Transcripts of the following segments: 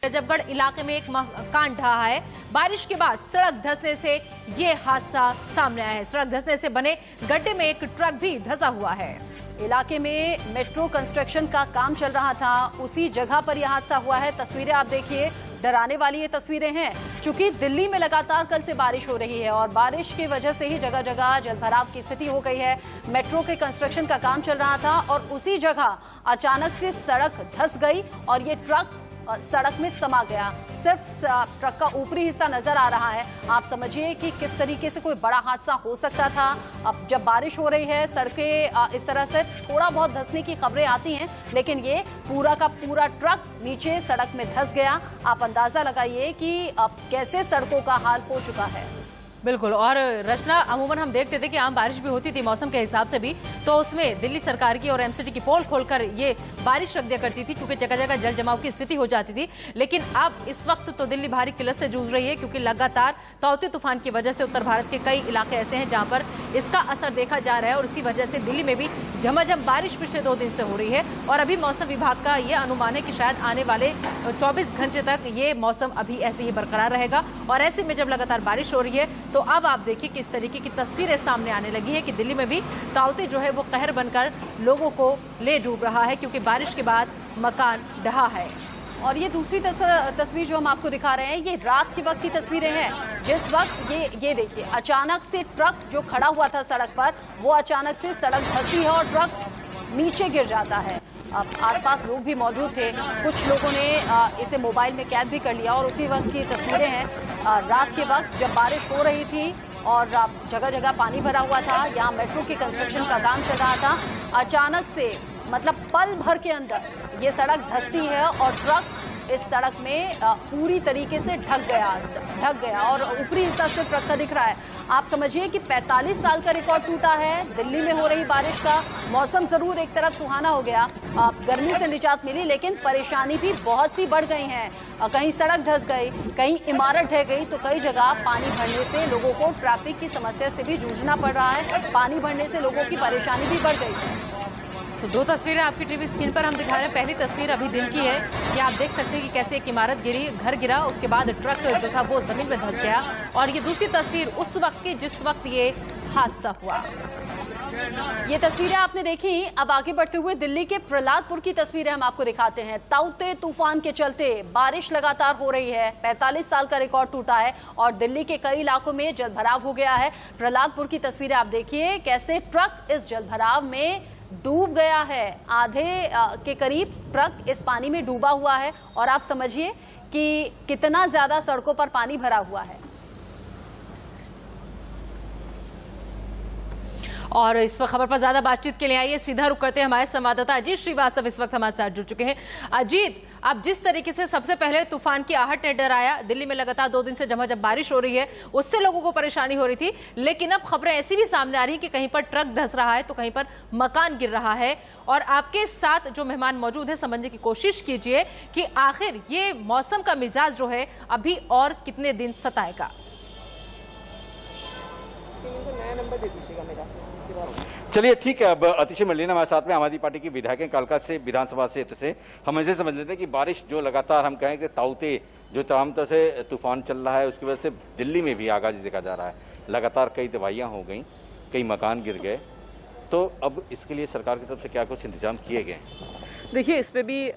गजबगढ़ इलाके में एक मकान ढहा है। बारिश के बाद सड़क धंसने से ये हादसा सामने आया है। सड़क धंसने से बने गड्ढे में एक ट्रक भी धंसा हुआ है। इलाके में मेट्रो कंस्ट्रक्शन का काम चल रहा था, उसी जगह पर यह हादसा हुआ है। तस्वीरें आप देखिए, डराने वाली ये तस्वीरें हैं। चूंकि दिल्ली में लगातार कल से बारिश हो रही है और बारिश की वजह से ही जगह जगह जलभराव की स्थिति हो गई है। मेट्रो के कंस्ट्रक्शन का काम चल रहा था और उसी जगह अचानक से सड़क धंस गई और ये ट्रक सड़क में समा गया। सिर्फ ट्रक का ऊपरी हिस्सा नजर आ रहा है। आप समझिए कि किस तरीके से कोई बड़ा हादसा हो सकता था। अब जब बारिश हो रही है, सड़कें इस तरह से थोड़ा बहुत धंसने की खबरें आती हैं, लेकिन ये पूरा का पूरा ट्रक नीचे सड़क में धंस गया। आप अंदाजा लगाइए कि अब कैसे सड़कों का हाल हो चुका है। बिल्कुल। और रचना, अमूमन हम देखते थे कि आम बारिश भी होती थी मौसम के हिसाब से भी, तो उसमें दिल्ली सरकार की और एमसीडी की पोल खोलकर ये बारिश रख दिया करती थी क्योंकि जगह जगह जल जमाव की स्थिति हो जाती थी। लेकिन अब इस वक्त तो दिल्ली भारी किल्लत से जूझ रही है क्योंकि लगातार ताउते तूफान की वजह से उत्तर भारत के कई इलाके ऐसे हैं जहां पर इसका असर देखा जा रहा है और इसी वजह से दिल्ली में भी झमाझम बारिश पिछले 2 दिन से हो रही है। और अभी मौसम विभाग का ये अनुमान है कि शायद आने वाले 24 घंटे तक ये मौसम अभी ऐसे ही बरकरार रहेगा। और ऐसे में जब लगातार बारिश हो रही है तो अब आप देखिए किस तरीके की तस्वीरें सामने आने लगी है कि दिल्ली में भी ताउते जो है वो कहर बनकर लोगों को ले डूब रहा है क्योंकि बारिश के बाद मकान ढहा है। और ये दूसरी तस्वीर जो हम आपको दिखा रहे हैं, ये रात के वक्त की तस्वीरें हैं। जिस वक्त ये देखिए, अचानक से ट्रक जो खड़ा हुआ था सड़क पर, वो अचानक से सड़क धंसी है और ट्रक नीचे गिर जाता है। अब आसपास लोग भी मौजूद थे, कुछ लोगों ने इसे मोबाइल में कैद भी कर लिया। और उसी वक्त की तस्वीरें हैं, रात के वक्त जब बारिश हो रही थी और जगह जगह पानी भरा हुआ था। यहाँ मेट्रो के कंस्ट्रक्शन का काम चल रहा था। अचानक से मतलब पल भर के अंदर ये सड़क धंसती है और ट्रक इस सड़क में पूरी तरीके से ढक गया और ऊपरी हिस्सा से ट्रक का दिख रहा है। आप समझिए कि 45 साल का रिकॉर्ड टूटा है दिल्ली में हो रही बारिश का। मौसम जरूर एक तरफ सुहाना हो गया, गर्मी से निजात मिली, लेकिन परेशानी भी बहुत सी बढ़ गई है। कहीं सड़क धंस गई, कहीं इमारत ढह गई, तो कई जगह पानी भरने से लोगों को ट्रैफिक की समस्या से भी जूझना पड़ रहा है। पानी भरने से लोगों की परेशानी भी बढ़ गई। तो 2 तस्वीरें आपकी टीवी स्क्रीन पर हम दिखा रहे हैं। पहली तस्वीर अभी दिन की है, ये आप देख सकते हैं कि कैसे एक इमारत गिरी, घर गिरा, उसके बाद ट्रक जो था वो जमीन में धंस गया। और ये दूसरी तस्वीर उस वक्त की जिस वक्त ये हादसा हुआ। ये तस्वीरें आपने देखी। अब आगे बढ़ते हुए दिल्ली के प्रहलादपुर की तस्वीरें हम आपको दिखाते हैं। ताउते तूफान के चलते बारिश लगातार हो रही है, 45 साल का रिकॉर्ड टूटा है और दिल्ली के कई इलाकों में जलभराव हो गया है। प्रहलादपुर की तस्वीरें आप देखिए, कैसे ट्रक इस जलभराव में डूब गया है। आधे के करीब ट्रक इस पानी में डूबा हुआ है और आप समझिए कि कितना ज्यादा सड़कों पर पानी भरा हुआ है। और इस खबर पर ज्यादा बातचीत के लिए आइए सीधा रुक करते हैं हमारे संवाददाता अजीत श्रीवास्तव इस वक्त हमारे साथ जुड़ चुके हैं। अजीत, अब जिस तरीके से सबसे पहले तूफान की आहट ने डराया, दिल्ली में लगातार 2 दिन से झमाझम बारिश हो रही है, उससे लोगों को परेशानी हो रही थी, लेकिन अब खबरें ऐसी भी सामने आ रही है कि कहीं पर ट्रक धंस रहा है तो कहीं पर मकान गिर रहा है। और आपके साथ जो मेहमान मौजूद है, समझने की कोशिश कीजिए कि आखिर ये मौसम का मिजाज जो है अभी और कितने दिन सताएगा। चलिए ठीक है। अब अतिशय मलिन हमारे साथ में आम आदमी पार्टी की विधायक कालका से विधानसभा क्षेत्र से। हम ऐसे समझ लेते हैं कि बारिश जो लगातार हम कहें कि ताउते जो तमाम तरह से तूफान चल रहा है उसकी वजह से दिल्ली में भी आगाज देखा जा रहा है। लगातार कई तबाहियां हो गई, कई मकान गिर गए, तो अब इसके लिए सरकार की तरफ से क्या कुछ इंतजाम किए गए? देखिए, इस पे भी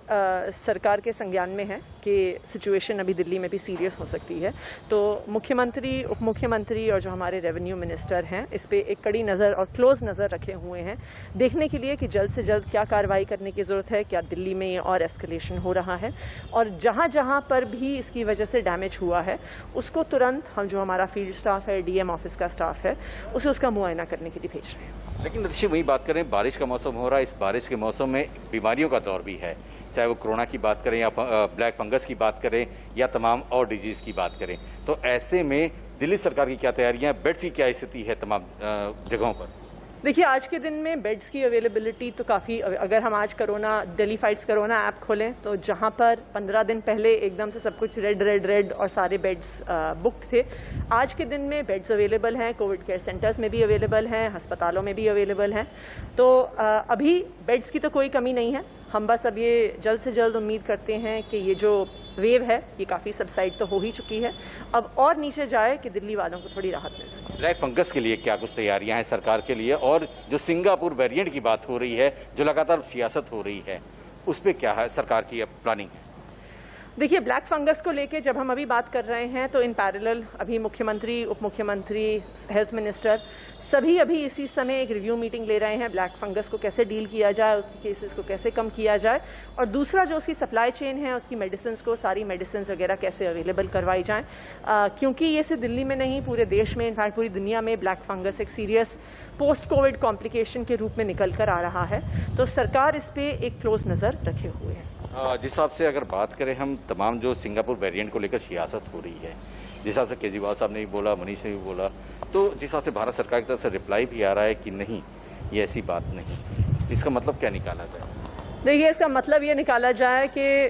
सरकार के संज्ञान में है कि सिचुएशन अभी दिल्ली में भी सीरियस हो सकती है। तो मुख्यमंत्री, उप मुख्यमंत्री और जो हमारे रेवेन्यू मिनिस्टर हैं, इस पे एक कड़ी नज़र और क्लोज नज़र रखे हुए हैं देखने के लिए कि जल्द से जल्द क्या कार्रवाई करने की ज़रूरत है, क्या दिल्ली में और एस्केलेशन हो रहा है, और जहाँ जहाँ पर भी इसकी वजह से डैमेज हुआ है उसको तुरंत हम जो हमारा फील्ड स्टाफ है, डीएम ऑफिस का स्टाफ है, उसे उसका मुआयना करने के लिए भेज रहे हैं। लेकिन अतिशय वही बात करें, बारिश का मौसम हो रहा है, इस बारिश के मौसम में बीमारियों का दौर भी है, चाहे वो कोरोना की बात करें या ब्लैक फंगस की बात करें या तमाम और डिजीज की बात करें। तो ऐसे में दिल्ली सरकार की क्या तैयारियां, बेड्स की क्या स्थिति है तमाम जगहों पर? देखिए, आज के दिन में बेड्स की अवेलेबिलिटी तो काफ़ी, अगर हम आज दिल्ली फाइट्स कोरोना ऐप खोलें तो जहां पर 15 दिन पहले एकदम से सब कुछ रेड और सारे बेड्स बुक्ड थे, आज के दिन में बेड्स अवेलेबल हैं, कोविड केयर सेंटर्स में भी अवेलेबल हैं, अस्पतालों में भी अवेलेबल हैं। तो अभी बेड्स की तो कोई कमी नहीं है। हम बस अब ये जल्द से जल्द उम्मीद करते हैं कि ये जो वेव है ये काफ़ी सबसाइड तो हो ही चुकी है, अब और नीचे जाए कि दिल्ली वालों को थोड़ी राहत मिल सके। ब्लैक फंगस के लिए क्या कुछ तैयारियां हैं सरकार के लिए, और जो सिंगापुर वेरिएंट की बात हो रही है, जो लगातार सियासत हो रही है, उस पर क्या है सरकार की अब प्लानिंग? देखिए, ब्लैक फंगस को लेके जब हम अभी बात कर रहे हैं तो इन पैरेलल अभी मुख्यमंत्री, उप मुख्यमंत्री, हेल्थ मिनिस्टर सभी अभी इसी समय एक रिव्यू मीटिंग ले रहे हैं, ब्लैक फंगस को कैसे डील किया जाए, उसके केसेस को कैसे कम किया जाए, और दूसरा जो उसकी सप्लाई चेन है उसकी मेडिसिन को, सारी मेडिसिन वगैरह कैसे अवेलेबल करवाई जाएँ, क्योंकि ये सिर्फ दिल्ली में नहीं पूरे देश में, इनफैक्ट पूरी दुनिया में ब्लैक फंगस एक सीरियस पोस्ट कोविड कॉम्प्लिकेशन के रूप में निकल कर आ रहा है। तो सरकार इस पर एक क्लोज नज़र रखे हुए है। जिस हिसाब से अगर बात करें हम तमाम जो सिंगापुर वेरिएंट को लेकर सियासत हो रही है, जिस हिसाब से केजरीवाल साहब ने भी बोला, मनीष ने भी बोला, तो जिस हिसाब से भारत सरकार की तरफ से रिप्लाई भी आ रहा है कि नहीं ये ऐसी बात नहीं, इसका मतलब क्या निकाला जाए? देखिए, इसका मतलब ये निकाला जाए कि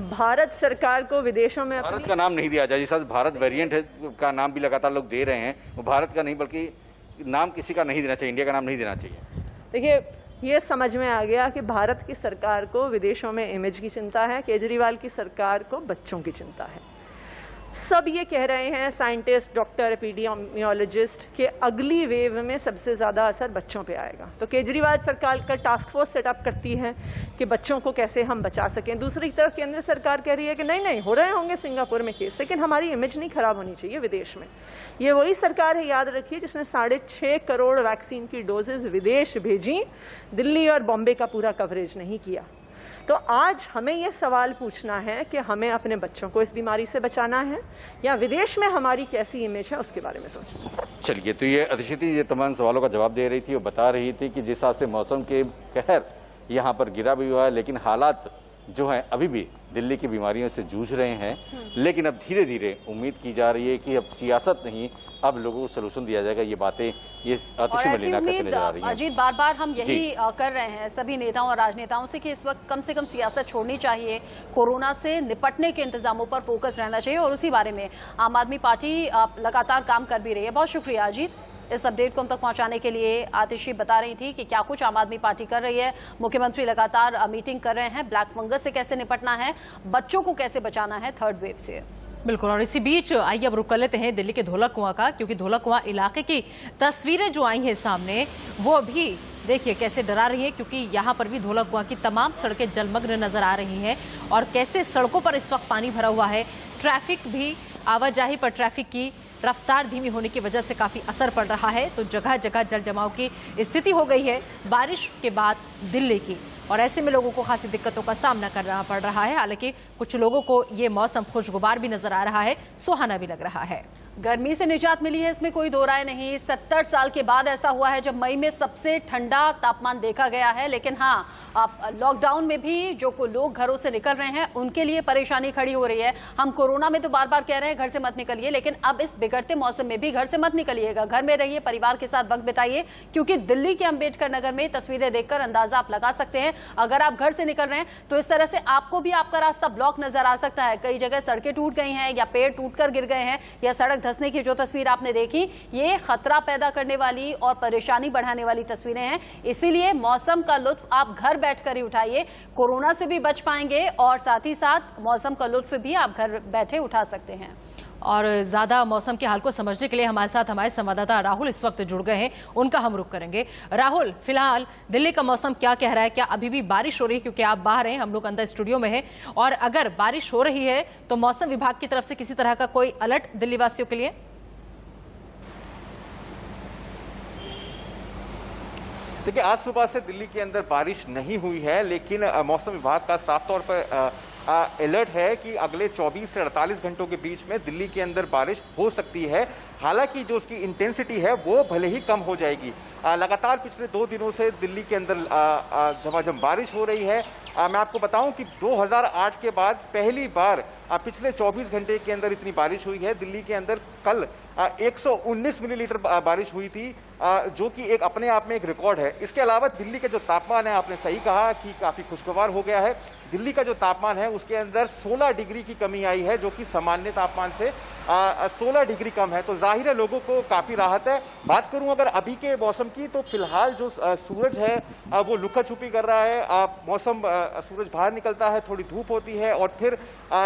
भारत सरकार को विदेशों में भारत का नाम नहीं दिया जाए। जिस हिसाब से भारत वेरिएंट का नाम भी लगातार लोग दे रहे हैं, वो भारत का नहीं बल्कि नाम किसी का नहीं देना चाहिए, इंडिया का नाम नहीं देना चाहिए। देखिए, ये समझ में आ गया कि भारत की सरकार को विदेशों में इमेज की चिंता है, केजरीवाल की सरकार को बच्चों की चिंता है। सब ये कह रहे हैं, साइंटिस्ट, डॉक्टर, एपिडेमियोलॉजिस्ट, कि अगली वेव में सबसे ज़्यादा असर बच्चों पे आएगा। तो केजरीवाल सरकार का टास्क फोर्स सेटअप करती है कि बच्चों को कैसे हम बचा सकें। दूसरी तरफ केंद्र सरकार कह रही है कि नहीं हो रहे होंगे सिंगापुर में केस, लेकिन हमारी इमेज नहीं खराब होनी चाहिए विदेश में। ये वही सरकार है, याद रखिए, जिसने 6.5 करोड़ वैक्सीन की डोजेज विदेश भेजी, दिल्ली और बॉम्बे का पूरा कवरेज नहीं किया। तो आज हमें यह सवाल पूछना है कि हमें अपने बच्चों को इस बीमारी से बचाना है या विदेश में हमारी कैसी इमेज है उसके बारे में सोचना। चलिए, तो ये अतिशि ये तमाम सवालों का जवाब दे रही थी, वो बता रही थी कि जिस हिसाब से मौसम के कहर यहाँ पर गिरा भी हुआ है, लेकिन हालात जो है अभी भी दिल्ली की बीमारियों से जूझ रहे हैं। लेकिन अब धीरे धीरे उम्मीद की जा रही है कि अब सियासत नहीं, अब लोगों को सलूशन दिया जाएगा। ये बातें ये अतिशि मलिना करते नजर आ रही हैं। अजीत, बार बार हम यही कर रहे हैं सभी नेताओं और राजनेताओं से कि इस वक्त कम से कम सियासत छोड़नी चाहिए, कोरोना से निपटने के इंतजामों पर फोकस रहना चाहिए, और उसी बारे में आम आदमी पार्टी लगातार काम कर भी रही है। बहुत शुक्रिया अजीत, इस अपडेट को हम तक पहुंचाने के लिए। आतिशी बता रही थी कि क्या कुछ आम आदमी पार्टी कर रही है। मुख्यमंत्री लगातार मीटिंग कर रहे हैं, ब्लैक फंगस से कैसे निपटना है, बच्चों को कैसे बचाना है थर्ड वेव से। बिल्कुल, और इसी बीच आइए अब रुक कर लेते हैं दिल्ली के धोला कुआं का, क्योंकि धोला कुआं इलाके की तस्वीरें जो आई हैं सामने वो भी देखिए कैसे डरा रही है, क्योंकि यहाँ पर भी धोला कुआं की तमाम सड़कें जलमग्न नजर आ रही हैं और कैसे सड़कों पर इस वक्त पानी भरा हुआ है। ट्रैफिक भी, आवाजाही पर ट्रैफिक की रफ्तार धीमी होने की वजह से काफी असर पड़ रहा है। तो जगह जगह जल जमाव की स्थिति हो गई है बारिश के बाद दिल्ली की, और ऐसे में लोगों को खासी दिक्कतों का सामना करना पड़ रहा है। हालांकि कुछ लोगों को ये मौसम खुशगवार भी नजर आ रहा है, सुहाना भी लग रहा है। गर्मी से निजात मिली है, इसमें कोई दो राय नहीं। 70 साल के बाद ऐसा हुआ है जब मई में सबसे ठंडा तापमान देखा गया है। लेकिन हाँ, लॉकडाउन में भी जो लोग घरों से निकल रहे हैं उनके लिए परेशानी खड़ी हो रही है। हम कोरोना में तो बार बार कह रहे हैं घर से मत निकलिए, लेकिन अब इस बिगड़ते मौसम में भी घर से मत निकलिएगा, घर में रहिए, परिवार के साथ वक्त बिताइए, क्योंकि दिल्ली के अंबेडकर नगर में तस्वीरें देखकर अंदाजा आप लगा सकते हैं। अगर आप घर से निकल रहे हैं तो इस तरह से आपको भी आपका रास्ता ब्लॉक नजर आ सकता है। कई जगह सड़कें टूट गई हैं या पेड़ टूटकर गिर गए हैं या सड़क धंसने की जो तस्वीर आपने देखी, ये खतरा पैदा करने वाली और परेशानी बढ़ाने वाली तस्वीरें हैं। इसीलिए मौसम का लुत्फ आप घर बैठकर ही उठाइए, कोरोना से भी बच पाएंगे और साथ ही साथ मौसम का लुत्फ भी आप घर बैठे उठा सकते हैं। और ज्यादा मौसम के हाल को समझने के लिए हमारे साथ हमारे संवाददाता राहुल इस वक्त जुड़ गए हैं, उनका हम रुख करेंगे। राहुल, फिलहाल दिल्ली का मौसम क्या कह रहा है? क्या अभी भी बारिश हो रही है? क्योंकि आप बाहर हैं, हम लोग अंदर स्टूडियो में हैं, और अगर बारिश हो रही है तो मौसम विभाग की तरफ से किसी तरह का कोई अलर्ट दिल्ली वासियों के लिए? देखिए, आज सुबह से दिल्ली के अंदर बारिश नहीं हुई है, लेकिन मौसम विभाग का साफ तौर पर अलर्ट है कि अगले 24 से 48 घंटों के बीच में दिल्ली के अंदर बारिश हो सकती है। हालांकि जो उसकी इंटेंसिटी है वो भले ही कम हो जाएगी। लगातार पिछले 2 दिनों से दिल्ली के अंदर झमाझम बारिश हो रही है। मैं आपको बताऊं कि 2008 के बाद पहली बार पिछले 24 घंटे के अंदर इतनी बारिश हुई है। दिल्ली के अंदर कल 119 मिलीलीटर बारिश हुई थी, जो कि एक अपने आप में एक रिकॉर्ड है। इसके अलावा दिल्ली का जो तापमान है, आपने सही कहा कि काफी खुशगवार हो गया है। दिल्ली का जो तापमान है उसके अंदर 16 डिग्री की कमी आई है, जो कि सामान्य तापमान से 16 डिग्री कम है, तो जाहिर है लोगों को काफी राहत है। बात करूं अगर अभी के मौसम की, तो फिलहाल जो सूरज है वो लुका छुपी कर रहा है। मौसम सूरज बाहर निकलता है, थोड़ी धूप होती है और फिर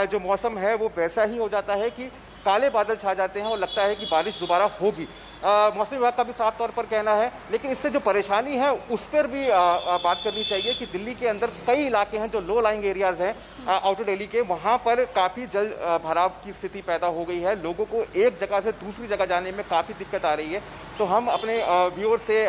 जो मौसम है वो वैसा ही हो जाता है कि काले बादल छा जाते हैं और लगता है कि बारिश दोबारा होगी। मौसम विभाग का भी साफ तौर पर कहना है, लेकिन इससे जो परेशानी है उस पर भी बात करनी चाहिए कि दिल्ली के अंदर कई इलाके हैं जो लो लाइंग एरियाज हैं आउटर दिल्ली के, वहां पर काफी जल भराव की स्थिति पैदा हो गई है। लोगों को एक जगह से दूसरी जगह जाने में काफी दिक्कत आ रही है। तो हम अपने व्यूअर से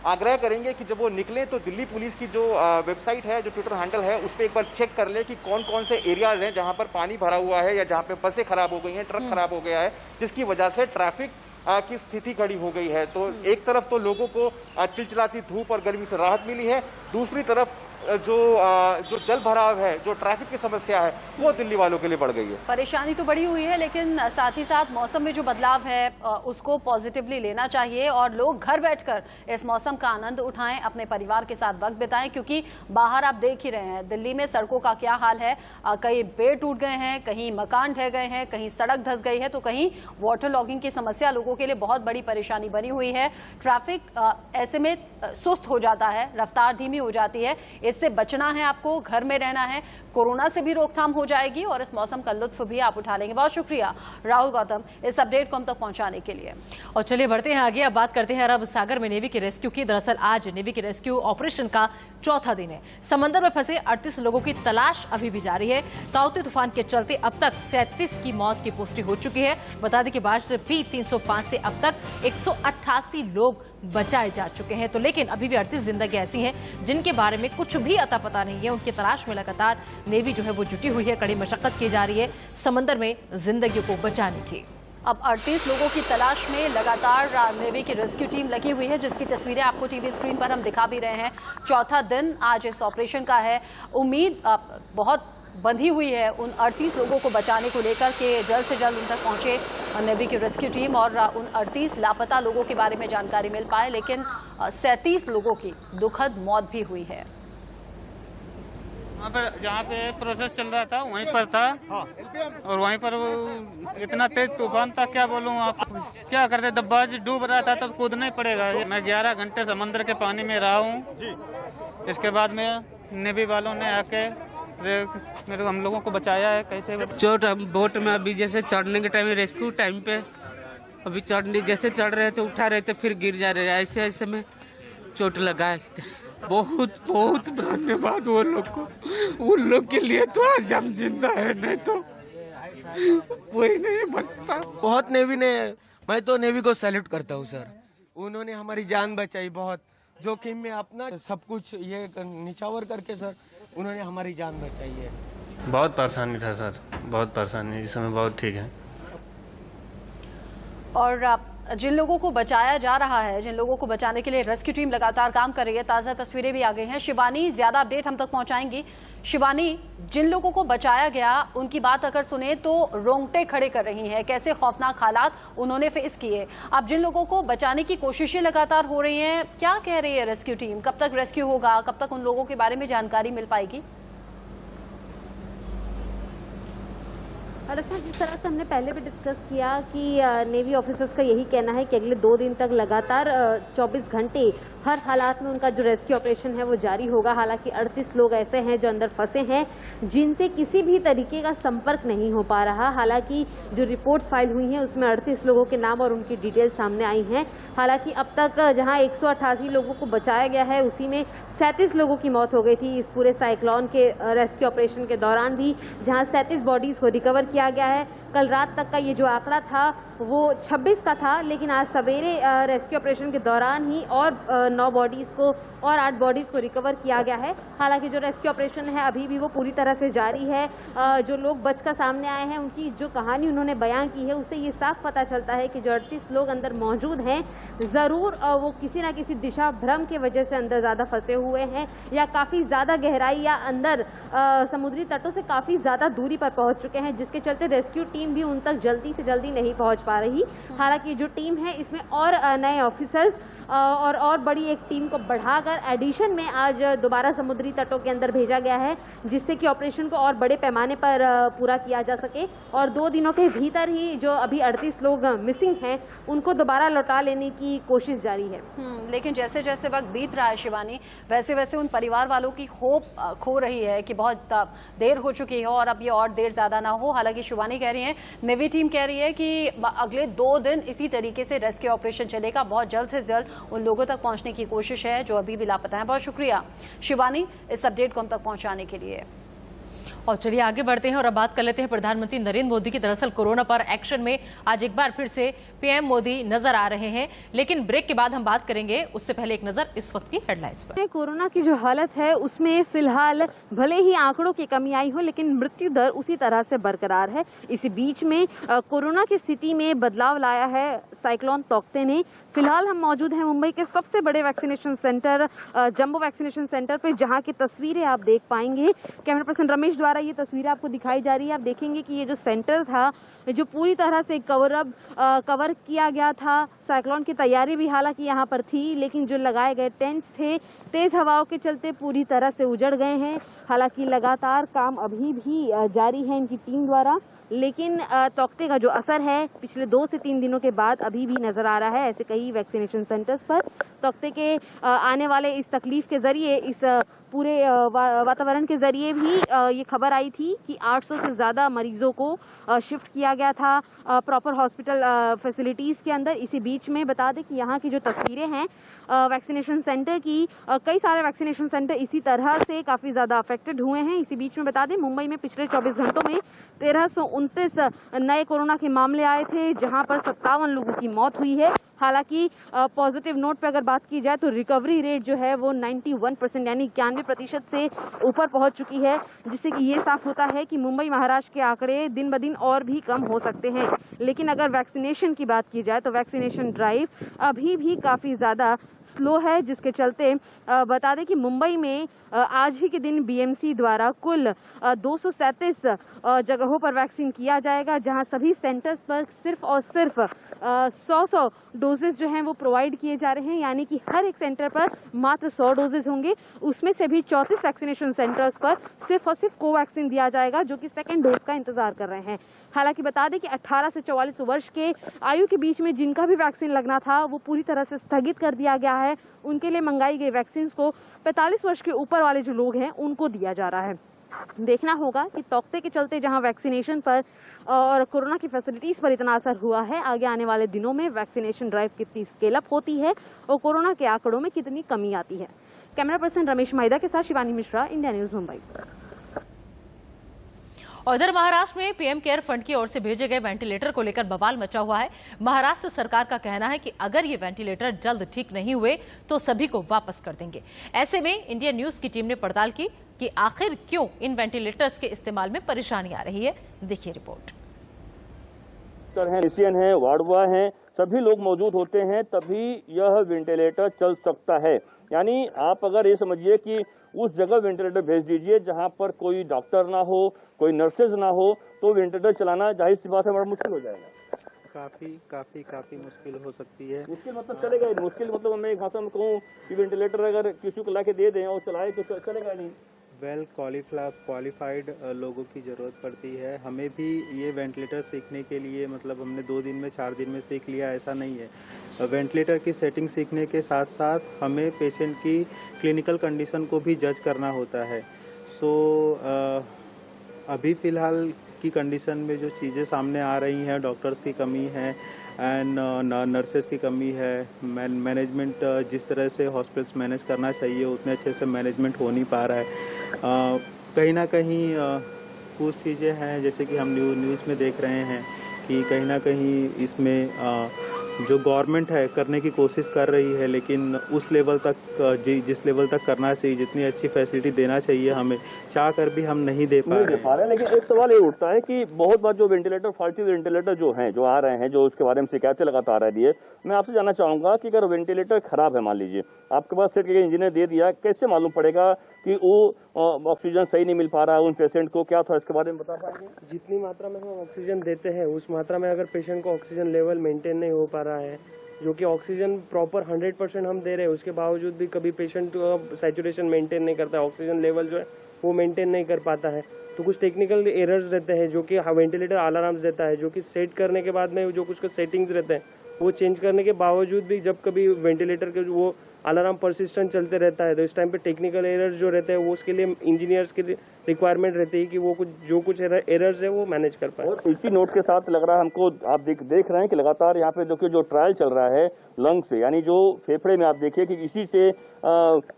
आग्रह करेंगे कि जब वो निकलें तो दिल्ली पुलिस की जो वेबसाइट है, जो ट्विटर हैंडल है, उस पर एक बार चेक कर ले कि कौन कौन से एरियाज हैं जहां पर पानी भरा हुआ है या जहां पे बसें खराब हो गई हैं, ट्रक खराब हो गया है, जिसकी वजह से ट्रैफिक की स्थिति खड़ी हो गई है। तो एक तरफ तो लोगों को चिलचिलाती धूप और गर्मी से राहत मिली है, दूसरी तरफ जो जल भराव है, जो ट्रैफिक की समस्या है, वो दिल्ली वालों के लिए बढ़ गई है। परेशानी तो बढ़ी हुई है, लेकिन साथ ही साथ मौसम में जो बदलाव है उसको पॉजिटिवली लेना चाहिए और लोग घर बैठकर इस मौसम का आनंद उठाएं, अपने परिवार के साथ वक्त बिताएं, क्योंकि बाहर आप देख ही रहे हैं दिल्ली में सड़कों का क्या हाल है। कहीं पेड़ टूट गए हैं, कहीं मकान ढह गए हैं, कहीं सड़क धंस गई है, तो कहीं वाटर लॉगिंग की समस्या लोगों के लिए बहुत बड़ी परेशानी बनी हुई है। ट्रैफिक ऐसे में सुस्त हो जाता है, रफ्तार धीमी हो जाती है। इससे बचना है, आपको घर में रहना है, कोरोना से भी रोकथाम हो जाएगी और इस मौसम का लुत्फ भी आप उठा लेंगे। बहुत शुक्रिया राहुल गौतम इस अपडेट को हम तक पहुंचाने के लिए। और चलिए बढ़ते हैं आगे, अब बात करते हैं अरब सागर में नेवी की रेस्क्यू की। दरअसल आज नेवी की रेस्क्यू ऑपरेशन का चौथा दिन है। समंदर में फंसे 38 लोगों की तलाश अभी भी जारी है। ताउते तूफान के चलते अब तक 37 की मौत की पुष्टि हो चुकी है। बता दें कि बारिश से P305 से अब तक 188 लोग बचाए जा चुके हैं। तो लेकिन अभी भी 38 जिंदगी ऐसी हैं जिनके बारे में कुछ भी अता पता नहीं है। उनकी तलाश में लगातार नेवी जो है वो जुटी हुई है, कड़ी मशक्कत की जा रही है समंदर में जिंदगियों को बचाने की। अब 38 लोगों की तलाश में लगातार नेवी की रेस्क्यू टीम लगी हुई है, जिसकी तस्वीरें आपको टीवी स्क्रीन पर हम दिखा भी रहे हैं। चौथा दिन आज इस ऑपरेशन का है। उम्मीद बहुत बंधी हुई है उन 38 लोगों को बचाने को लेकर के जल्द से जल्द उन तक पहुंचे नेवी की रेस्क्यू टीम और उन 38 लापता लोगों के बारे में जानकारी मिल पाए। लेकिन 37 लोगों की दुखद मौत भी हुई है। वहाँ पर जहाँ पे प्रोसेस चल रहा था वहीं पर था और वहीं पर वो इतना तेज तूफान था, क्या बोलूँ आप, क्या करते, दब्बाज डूब रहा था तब कूदना ही पड़ेगा। मैं 11 घंटे समंदर के पानी में रहा हूँ। इसके बाद में नेवी वालों ने आके मेरे हम लोगों को बचाया है। कैसे चोट हम बोट में अभी जैसे चढ़ने के टाइम, रेस्क्यू टाइम पे अभी चढ़ने जैसे चढ़ रहे थे, उठा रहे थे, फिर गिर जा रहे, ऐसे ऐसे में चोट लगा है। बहुत बहुत धन्यवाद वो लोग को, उन लोग के लिए तो आज हम जिंदा है, नहीं तो कोई नहीं बचता। बहुत नेवी ने, मैं तो नेवी को सैल्यूट करता हूँ सर। उन्होंने हमारी जान बचाई, बहुत जोखिम में अपना सब कुछ ये निछावर करके सर उन्होंने हमारी जान बचाई है। बहुत परेशानी था सर, बहुत परेशानी, इस समय बहुत ठीक है। और जिन लोगों को बचाया जा रहा है, जिन लोगों को बचाने के लिए रेस्क्यू टीम लगातार काम कर रही है, ताज़ा तस्वीरें भी आ गई हैं। शिवानी ज्यादा अपडेट हम तक पहुंचाएंगी। शिवानी, जिन लोगों को बचाया गया उनकी बात अगर सुने तो रोंगटे खड़े कर रही हैं, कैसे खौफनाक हालात उन्होंने फेस किए। अब जिन लोगों को बचाने की कोशिशें लगातार हो रही हैं, क्या कह रही है रेस्क्यू टीम, कब तक रेस्क्यू होगा, कब तक उन लोगों के बारे में जानकारी मिल पाएगी? रचना, जिस तरह से हमने पहले भी डिस्कस किया कि नेवी ऑफिसर्स का यही कहना है कि अगले 2 दिन तक लगातार 24 घंटे हर हालात में उनका जो रेस्क्यू ऑपरेशन है वो जारी होगा। हालांकि 38 लोग ऐसे हैं जो अंदर फंसे हैं जिनसे किसी भी तरीके का संपर्क नहीं हो पा रहा। हालांकि जो रिपोर्ट्स फाइल हुई हैं उसमें 38 लोगों के नाम और उनकी डिटेल सामने आई हैं। हालांकि अब तक जहां 188 लोगों को बचाया गया है, उसी में 37 लोगों की मौत हो गई थी इस पूरे साइक्लोन के रेस्क्यू ऑपरेशन के दौरान भी, जहां 37 बॉडीज को रिकवर किया गया है। कल रात तक का ये जो आंकड़ा था वो 26 का था, लेकिन आज सवेरे रेस्क्यू ऑपरेशन के दौरान ही और 9 बॉडीज को और 8 बॉडीज को रिकवर किया गया है। हालांकि जो रेस्क्यू ऑपरेशन है अभी भी वो पूरी तरह से जारी है। जो लोग बचकर सामने आए हैं उनकी जो कहानी उन्होंने बयां की है उससे ये साफ पता चलता है कि जो 38 लोग अंदर मौजूद हैं जरूर वो किसी ना किसी दिशा भ्रम की वजह से अंदर ज्यादा फंसे हुए हैं या काफी ज्यादा गहराई या अंदर समुद्री तटों से काफी ज्यादा दूरी पर पहुंच चुके हैं, जिसके चलते रेस्क्यू टीम भी उन तक जल्दी से जल्दी नहीं पहुंच पा रही। हालांकि जो टीम है इसमें और नए ऑफिसर्स और बड़ी एक टीम को बढ़ाकर एडिशन में आज दोबारा समुद्री तटों के अंदर भेजा गया है, जिससे कि ऑपरेशन को और बड़े पैमाने पर पूरा किया जा सके और 2 दिनों के भीतर ही जो अभी 38 लोग मिसिंग हैं उनको दोबारा लौटा लेने की कोशिश जारी है। लेकिन जैसे जैसे वक्त बीत रहा है शिवानी, वैसे वैसे उन परिवार वालों की होप खो रही है कि बहुत देर हो चुकी है और अब ये और देर ज्यादा ना हो। हालांकि शिवानी कह रही है, नेवी टीम कह रही है कि अगले 2 दिन इसी तरीके से रेस्क्यू ऑपरेशन चलेगा, बहुत जल्द से जल्द उन लोगों तक पहुंचने की कोशिश है जो अभी भी लापता है। बहुत शुक्रिया शिवानी इस अपडेट को हम तक पहुंचाने के लिए। और चलिए आगे बढ़ते हैं और अब बात कर लेते हैं प्रधानमंत्री नरेंद्र मोदी की। दरअसल कोरोना पर एक्शन में आज एक बार फिर से पीएम मोदी नजर आ रहे हैं, लेकिन ब्रेक के बाद हम बात करेंगे। उससे पहले एक नजर इस वक्त की हेडलाइंस पर। कोरोना की जो हालत है उसमें फिलहाल भले ही आंकड़ों की कमी आई हो, लेकिन मृत्यु दर उसी तरह से बरकरार है। इसी बीच में कोरोना की स्थिति में बदलाव लाया है साइक्लोन तौकते ने। फिलहाल हम मौजूद हैं मुंबई के सबसे बड़े vaccination centre jumbo vaccination centre पे, जहां की तस्वीरें आप देख पाएंगे। कैमरा पर्सन रमेश द्वारा ये तस्वीरें आपको दिखाई जा रही है। आप देखेंगे कि ये जो सेंटर था जो पूरी तरह से कवर किया गया था, साइक्लोन की तैयारी भी हालांकि यहाँ पर थी, लेकिन जो लगाए गए टेंट्स थे तेज हवाओं के चलते पूरी तरह से उजड़ गए हैं। हालांकि लगातार काम अभी भी जारी है इनकी टीम द्वारा, लेकिन तौकते का जो असर है पिछले 2 से 3 दिनों के बाद अभी भी नजर आ रहा है ऐसे कई वैक्सीनेशन सेंटर्स पर। तौकते के आने वाले इस तकलीफ के जरिए, इस पूरे वातावरण के जरिए भी ये खबर आई थी कि 800 से ज्यादा मरीजों को शिफ्ट किया गया था प्रॉपर हॉस्पिटल फैसिलिटीज के अंदर। इसी बीच में बता दें कि यहाँ की जो तस्वीरें हैं वैक्सीनेशन सेंटर की, कई सारे वैक्सीनेशन सेंटर इसी तरह से काफी ज्यादा अफेक्टेड हुए हैं। इसी बीच में बता दें मुंबई में पिछले 24 घंटों में 1329 नए कोरोना के मामले आए थे, जहां पर 57 लोगों की मौत हुई है। हालांकि पॉजिटिव नोट पर अगर बात की जाए तो रिकवरी रेट जो है वो 91% यानी 91% से ऊपर पहुंच चुकी है, जिससे कि ये साफ होता है कि मुंबई महाराष्ट्र के आंकड़े दिन ब दिन और भी कम हो सकते हैं। लेकिन अगर वैक्सीनेशन की बात की जाए तो वैक्सीनेशन ड्राइव अभी भी काफी ज्यादा स्लो है, जिसके चलते बता दें कि मुंबई में आज ही के दिन बीएमसी द्वारा कुल 237 जगहों पर वैक्सीन किया जाएगा, जहां सभी सेंटर्स पर सिर्फ और सिर्फ 100 डोजेस जो हैं वो प्रोवाइड किए जा रहे हैं, यानी कि हर एक सेंटर पर मात्र 100 डोजेस होंगे। उसमें से भी 34 वैक्सीनेशन सेंटर्स पर सिर्फ और सिर्फ कोवैक्सीन दिया जाएगा, जो कि सेकेंड डोज का इंतजार कर रहे हैं। हालांकि बता दें कि 18 से 44 वर्ष के आयु के बीच में जिनका भी वैक्सीन लगना था वो पूरी तरह से स्थगित कर दिया गया है। उनके लिए मंगाई गई वैक्सीन को 45 वर्ष के ऊपर वाले जो लोग हैं उनको दिया जा रहा है। देखना होगा कि तौकते के चलते जहां वैक्सीनेशन पर और कोरोना की फैसिलिटीज पर इतना असर हुआ है, आगे आने वाले दिनों में वैक्सीनेशन ड्राइव कितनी स्केल अप होती है और कोरोना के आंकड़ों में कितनी कमी आती है। कैमरा पर्सन रमेश माहिदा के साथ शिवानी मिश्रा, इंडिया न्यूज मुंबई। और इधर महाराष्ट्र में पीएम केयर फंड की ओर से भेजे गए वेंटिलेटर को लेकर बवाल मचा हुआ है। महाराष्ट्र सरकार का कहना है कि अगर ये वेंटिलेटर जल्द ठीक नहीं हुए तो सभी को वापस कर देंगे। ऐसे में इंडिया न्यूज की टीम ने पड़ताल की कि आखिर क्यों इन वेंटिलेटर्स के इस्तेमाल में परेशानी आ रही है। देखिए रिपोर्ट। है, वार्डवा है, सभी लोग मौजूद होते हैं तभी यह वेंटिलेटर चल सकता है। यानी आप अगर ये समझिए कि उस जगह वेंटिलेटर भेज दीजिए जहां पर कोई डॉक्टर ना हो, कोई नर्सेज ना हो, तो वेंटिलेटर चलाना जाहिर सी बात है बड़ा मुश्किल हो जाएगा। काफी मुश्किल हो सकती है। मुश्किल मतलब चलेगा, मुश्किल मतलब मैं एक भाषा में कहूँ कि वेंटिलेटर अगर किसी को लाके दे दें और चलाए तो चलेगा नहीं। वेल क्वालिफाइड लोगों की ज़रूरत पड़ती है। हमें भी ये वेंटिलेटर सीखने के लिए मतलब हमने 2 दिन में 4 दिन में सीख लिया, ऐसा नहीं है। वेंटिलेटर की सेटिंग सीखने के साथ साथ हमें पेशेंट की क्लिनिकल कंडीशन को भी जज करना होता है। अभी फ़िलहाल की कंडीशन में जो चीज़ें सामने आ रही हैं, डॉक्टर्स की कमी है एंड नर्सेस की कमी है, मैनेजमेंट जिस तरह से हॉस्पिटल्स मैनेज करना चाहिए उतने अच्छे से मैनेजमेंट हो नहीं पा रहा है। कहीं ना कहीं कुछ चीज़ें हैं जैसे कि हम न्यूज़ में देख रहे हैं कि कहीं ना कहीं इसमें जो गवर्नमेंट है करने की कोशिश कर रही है, लेकिन उस लेवल तक जिस लेवल तक करना चाहिए, जितनी अच्छी फैसिलिटी देना चाहिए हमें, चाह कर भी हम नहीं दे पा रहे। लेकिन एक सवाल ये उठता है कि बहुत बार जो वेंटिलेटर फाल्टी वेंटिलेटर जो आ रहे हैं, जो उसके बारे में शिकायतें लगातार आ रही है, मैं आपसे जानना चाहूंगा कि अगर वेंटिलेटर खराब है, मान लीजिए आपके पास सेट करके इंजीनियर दे दिया, कैसे मालूम पड़ेगा कि वो ऑक्सीजन सही नहीं मिल पा रहा है उन पेशेंट को? क्या था इसके बारे में बता पाएंगे? जितनी मात्रा में हम ऑक्सीजन देते हैं उस मात्रा में अगर पेशेंट को ऑक्सीजन लेवल मेंटेन नहीं हो पा रहा रहा है, जो कि ऑक्सीजन प्रॉपर 100% हम दे रहे हैं, उसके बावजूद भी कभी पेशेंट सैचुरेशन मेंटेन नहीं करता है, ऑक्सीजन लेवल जो है वो मेंटेन नहीं कर पाता है। तो कुछ टेक्निकल एरर्स रहते हैं जो कि वेंटिलेटर अलार्म्स देता है, जो कि सेट करने के बाद में जो कुछ सेटिंग्स रहते हैं वो चेंज करने के बावजूद भी जब कभी वेंटिलेटर के वो अलार्म परसिस्टेंट चलते रहता है, तो इस टाइम पे टेक्निकल एरर्स जो रहते हैं वो उसके लिए इंजीनियर्स की रिक्वायरमेंट रहती है कि वो कुछ एरर्स है वो मैनेज कर पाए। और इसी नोट के साथ लग रहा है हमको, आप देख रहे हैं कि लगातार यहाँ पे देखिए जो ट्रायल चल रहा है लंग से, यानी जो फेफड़े में आप देखिए कि इसी से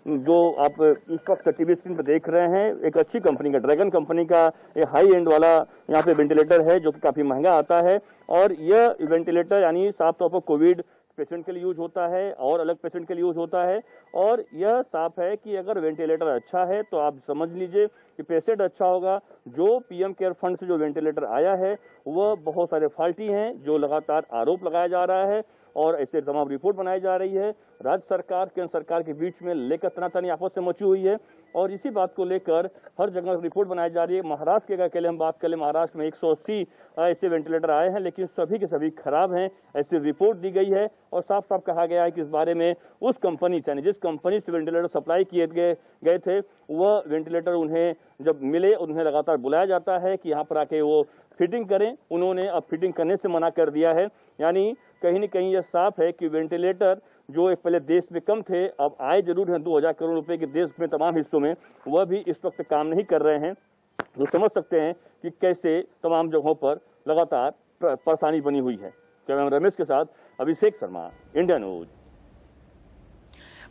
जो आप इस वक्त टीवी स्क्रीन पर देख रहे हैं, एक अच्छी कंपनी का, ड्रैगन कंपनी का हाई एंड वाला यहाँ पे वेंटिलेटर है जो कि काफी महंगा आता है। और यह वेंटिलेटर यानी साफ तौर पर कोविड पेशेंट के लिए यूज होता है और अलग पेशेंट के लिए यूज होता है। और यह साफ है कि अगर वेंटिलेटर अच्छा है तो आप समझ लीजिए कि पेशेंट अच्छा होगा। जो पीएम केयर फंड से जो वेंटिलेटर आया है वह बहुत सारे फॉल्टी हैं, जो लगातार आरोप लगाया जा रहा है और ऐसे तमाम रिपोर्ट बनाई जा रही है। राज्य सरकार केंद्र सरकार के बीच में लेकर तनातनी आपस में मची हुई है और इसी बात को लेकर हर जगह रिपोर्ट बनाई जा रही है। महाराष्ट्र के अकेले हम बात करें, महाराष्ट्र में 180 ऐसे वेंटिलेटर आए हैं, लेकिन सभी के सभी खराब हैं, ऐसी रिपोर्ट दी गई है। और साफ साफ कहा गया है कि इस बारे में उस कंपनी से, जिस कंपनी से वेंटिलेटर सप्लाई किए गए थे, वह वेंटिलेटर उन्हें जब मिले उन्हें लगातार बुलाया जाता है कि यहाँ पर आके वो फिटिंग करें। उन्होंने अब फिटिंग करने से मना कर दिया है। यानी कहीं न कहीं यह साफ है कि वेंटिलेटर जो एक पहले देश में कम थे, अब आए जरूर हैं 2000 करोड़ रुपए के देश में तमाम हिस्सों में, वह भी इस वक्त काम नहीं कर रहे हैं। तो समझ सकते हैं कि कैसे तमाम जगहों पर लगातार परेशानी बनी हुई है। कैमरा रमेश के साथ Abhishek Sharma, India news.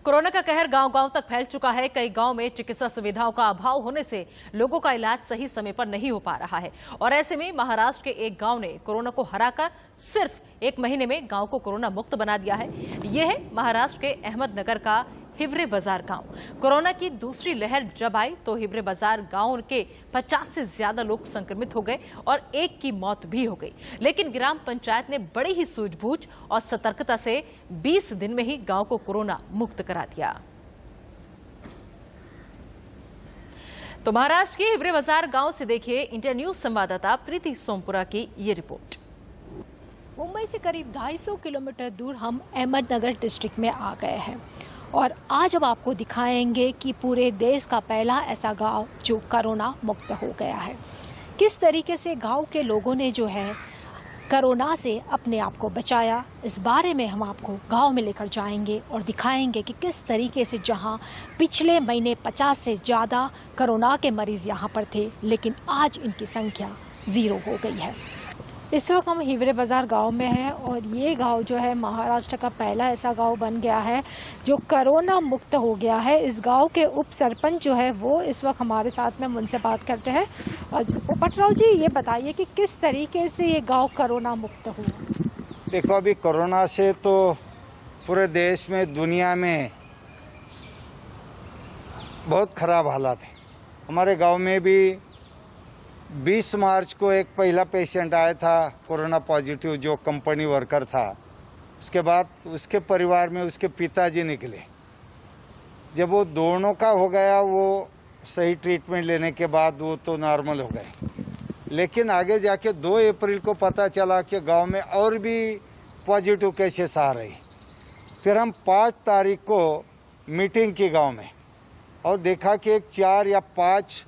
Corona का कहर गांव-गांव तक फैल चुका है। कई गांव में चिकित्सा सुविधाओं का अभाव होने से लोगों का इलाज सही समय पर नहीं हो पा रहा है और ऐसे में महाराष्ट्र के एक गांव ने कोरोना को हराकर सिर्फ 1 महीने में गांव को कोरोना मुक्त बना दिया है। यह है महाराष्ट्र के अहमदनगर का हिवरे बाजार गांव। कोरोना की दूसरी लहर जब आई तो हिवरे बाजार गांव के 50 से ज्यादा लोग संक्रमित हो गए और एक की मौत भी हो गई। लेकिन ग्राम पंचायत ने बड़ी ही सूझबूझ और सतर्कता से 20 दिन में ही गांव को कोरोना मुक्त करा दिया। तो महाराष्ट्र के हिवरे बाजार गांव से देखिए इंडिया न्यूज संवाददाता प्रीति सोमपुरा की ये रिपोर्ट। मुंबई से करीब 250 किलोमीटर दूर हम अहमदनगर डिस्ट्रिक्ट में आ गए हैं और आज हम आपको दिखाएंगे कि पूरे देश का पहला ऐसा गांव जो कोरोना मुक्त हो गया है। किस तरीके से गांव के लोगों ने जो है कोरोना से अपने आप को बचाया, इस बारे में हम आपको गांव में लेकर जाएंगे और दिखाएंगे कि किस तरीके से जहां पिछले महीने 50 से ज़्यादा कोरोना के मरीज यहां पर थे, लेकिन आज इनकी संख्या 0 हो गई है। इस वक्त हम हिवरे बाजार गांव में हैं और ये गांव जो है महाराष्ट्र का पहला ऐसा गांव बन गया है जो कोरोना मुक्त हो गया है। इस गांव के उप सरपंच जो है वो इस वक्त हमारे साथ में, उनसे बात करते हैं। और पोपटराव जी, ये बताइए कि किस तरीके से ये गांव कोरोना मुक्त हुआ? देखो, अभी कोरोना से तो पूरे देश में, दुनिया में बहुत खराब हालात है। हमारे गाँव में भी 20 मार्च को एक पहला पेशेंट आया था कोरोना पॉजिटिव, जो कंपनी वर्कर था। उसके बाद उसके परिवार में उसके पिताजी निकले। जब वो दोनों का हो गया, वो सही ट्रीटमेंट लेने के बाद वो तो नॉर्मल हो गए। लेकिन आगे जाके 2 अप्रैल को पता चला कि गांव में और भी पॉजिटिव केसेस आ रहे। फिर हम 5 तारीख को मीटिंग की गांव में और देखा कि एक 4 या 5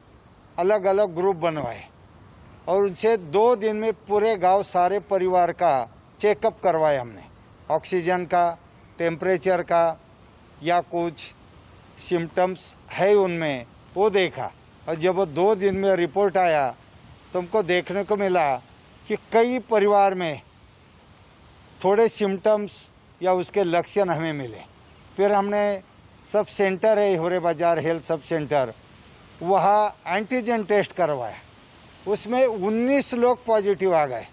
अलग अलग ग्रुप बनवाए और उनसे 2 दिन में पूरे गांव सारे परिवार का चेकअप करवाया हमने। ऑक्सीजन का, टेम्परेचर का या कुछ सिम्टम्स है उनमें, वो देखा। और जब वो 2 दिन में रिपोर्ट आया तो हमको देखने को मिला कि कई परिवार में थोड़े सिम्टम्स या उसके लक्षण हमें मिले। फिर हमने सब सेंटर है हिवरे बाजार हेल्थ सब सेंटर, वहाँ एंटीजन टेस्ट करवाया। उसमें 19 लोग पॉजिटिव आ गए,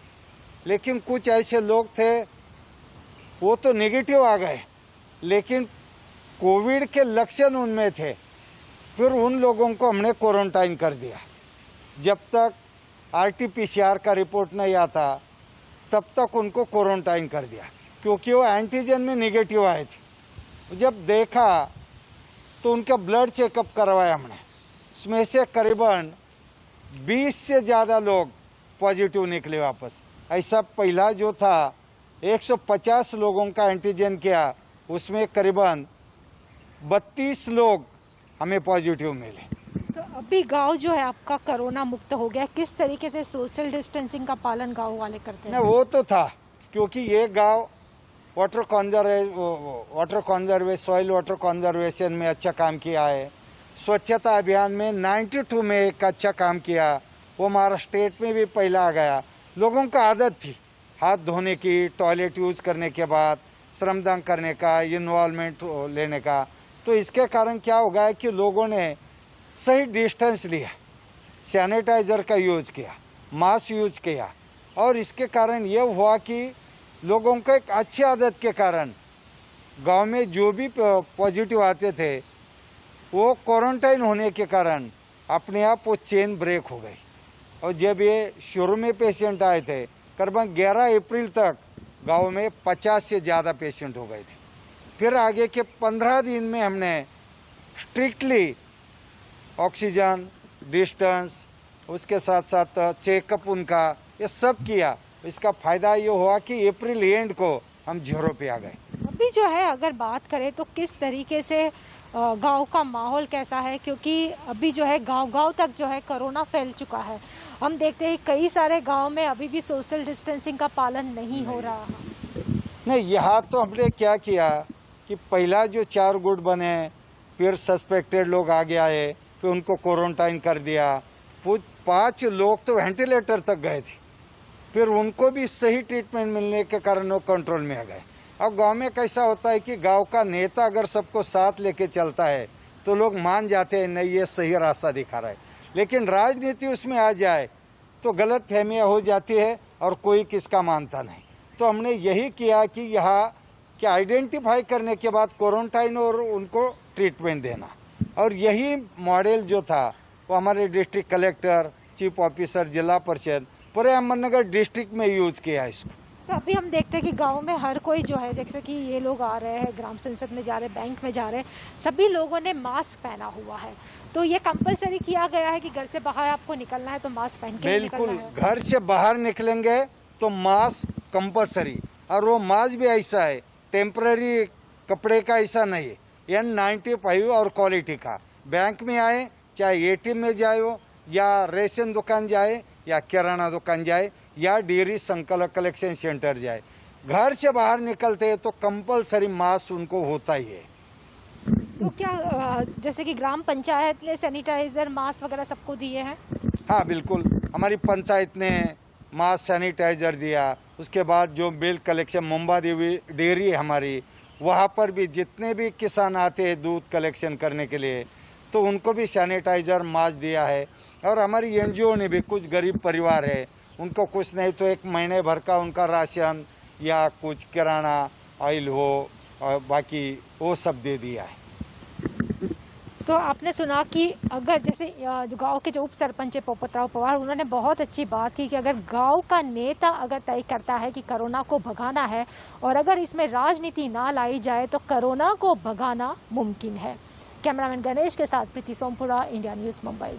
लेकिन कुछ ऐसे लोग थे वो तो नेगेटिव आ गए, लेकिन कोविड के लक्षण उनमें थे। फिर उन लोगों को हमने क्वारंटाइन कर दिया। जब तक RT-PCR का रिपोर्ट नहीं आता तब तक उनको क्वारंटाइन कर दिया, क्योंकि वो एंटीजन में नेगेटिव आए थे। जब देखा तो उनका ब्लड चेकअप करवाया हमने, उसमें से करीबन 20 से ज़्यादा लोग पॉजिटिव निकले वापस। ऐसा पहला जो था 150 लोगों का एंटीजन किया, उसमें करीबन 32 लोग हमें पॉजिटिव मिले। तो अभी गांव जो है आपका कोरोना मुक्त हो गया, किस तरीके से सोशल डिस्टेंसिंग का पालन गांव वाले करते हैं? वो तो था, क्योंकि ये गांव सॉइल वाटर कंजर्वेशन में अच्छा काम किया है, स्वच्छता अभियान में 92 में एक अच्छा काम किया, वो हमारा स्टेट में भी पहला आ गया। लोगों का आदत थी हाथ धोने की, टॉयलेट यूज करने के बाद श्रमदान करने का, इन्वॉल्वमेंट लेने का। तो इसके कारण क्या हो गया कि लोगों ने सही डिस्टेंस लिया, सैनिटाइजर का यूज किया, मास्क यूज किया, और इसके कारण ये हुआ कि लोगों को एक अच्छी आदत के कारण गांव में जो भी पॉजिटिव आते थे वो क्वारंटाइन होने के कारण अपने आप वो चेन ब्रेक हो गई। और जब ये शुरू में पेशेंट आए थे, करीबन 11 अप्रैल तक गांव में 50 से ज़्यादा पेशेंट हो गए थे। फिर आगे के 15 दिन में हमने स्ट्रिक्टली ऑक्सीजन, डिस्टेंस, उसके साथ साथ चेकअप उनका ये सब किया। इसका फायदा ये हुआ कि अप्रैल एंड को हम 0 पे आ गए। अभी जो है अगर बात करें तो किस तरीके से गांव का माहौल कैसा है, क्योंकि अभी जो है गांव-गांव तक जो है कोरोना फैल चुका है। हम देखते हैं कई सारे गांव में अभी भी सोशल डिस्टेंसिंग का पालन नहीं हो रहा। नहीं, यहाँ तो हमने क्या किया कि पहला जो 4 गुट बने, फिर सस्पेक्टेड लोग आगे आए, फिर उनको क्वारंटाइन कर दिया। 5 लोग तो वेंटिलेटर तक गए थे, फिर उनको भी सही ट्रीटमेंट मिलने के कारण वो कंट्रोल में आ गए। अब गांव में कैसा होता है कि गांव का नेता अगर सबको साथ लेके चलता है तो लोग मान जाते हैं, नहीं ये सही रास्ता दिखा रहा है। लेकिन राजनीति उसमें आ जाए तो गलत फहमियाँ हो जाती है और कोई किसका मानता नहीं। तो हमने यही किया कि यहाँ कि आइडेंटिफाई करने के बाद क्वारंटाइन और उनको ट्रीटमेंट देना, और यही मॉडल जो था वो हमारे डिस्ट्रिक्ट कलेक्टर, चीफ ऑफिसर, जिला परिषद पूरे अहमदनगर डिस्ट्रिक्ट में यूज किया इसको। तो अभी हम देखते हैं कि गांव में हर कोई जो है, जैसे कि ये लोग आ रहे हैं, ग्राम संसद में जा रहे हैं, बैंक में जा रहे हैं, सभी लोगों ने मास्क पहना हुआ है। तो ये कंपलसरी किया गया है कि घर से बाहर आपको निकलना है तो मास्क पहन के निकलना है। बिल्कुल, घर से बाहर निकलेंगे तो मास्क कंपलसरी, और वो मास्क भी ऐसा है, टेम्पररी कपड़े का ऐसा नहीं है, N95 और क्वालिटी का। बैंक में आए, चाहे ATM में जाए हो, या रेशन दुकान जाए, या किराना दुकान जाए, या डेयरी संकलन कलेक्शन सेंटर जाए, घर से बाहर निकलते हैं तो कंपलसरी मास्क उनको होता ही है। तो क्या जैसे कि ग्राम पंचायत ने सैनिटाइजर, मास्क वगैरह सबको दिए हैं? हाँ बिल्कुल, हमारी पंचायत ने मास्क, सैनिटाइजर दिया। उसके बाद जो milk collection, Mumba Devi dairy है हमारी, वहाँ पर भी जितने भी किसान आते हैं दूध कलेक्शन करने के लिए, तो उनको भी सैनिटाइजर, मास्क दिया है। और हमारी NGO ने भी, कुछ गरीब परिवार है उनको कुछ नहीं तो 1 महीने भर का उनका राशन या कुछ किराना, ऑयल हो, और बाकी वो सब दे दिया है। तो आपने सुना कि अगर जैसे गांव के जो उप सरपंच है पोपटराव पवार, उन्होंने बहुत अच्छी बात की कि अगर गांव का नेता अगर तय करता है कि कोरोना को भगाना है और अगर इसमें राजनीति ना लाई जाए तो कोरोना को भगाना मुमकिन है। कैमरामैन गणेश के साथ प्रीति सोमपुरा, इंडिया न्यूज़, मुंबई।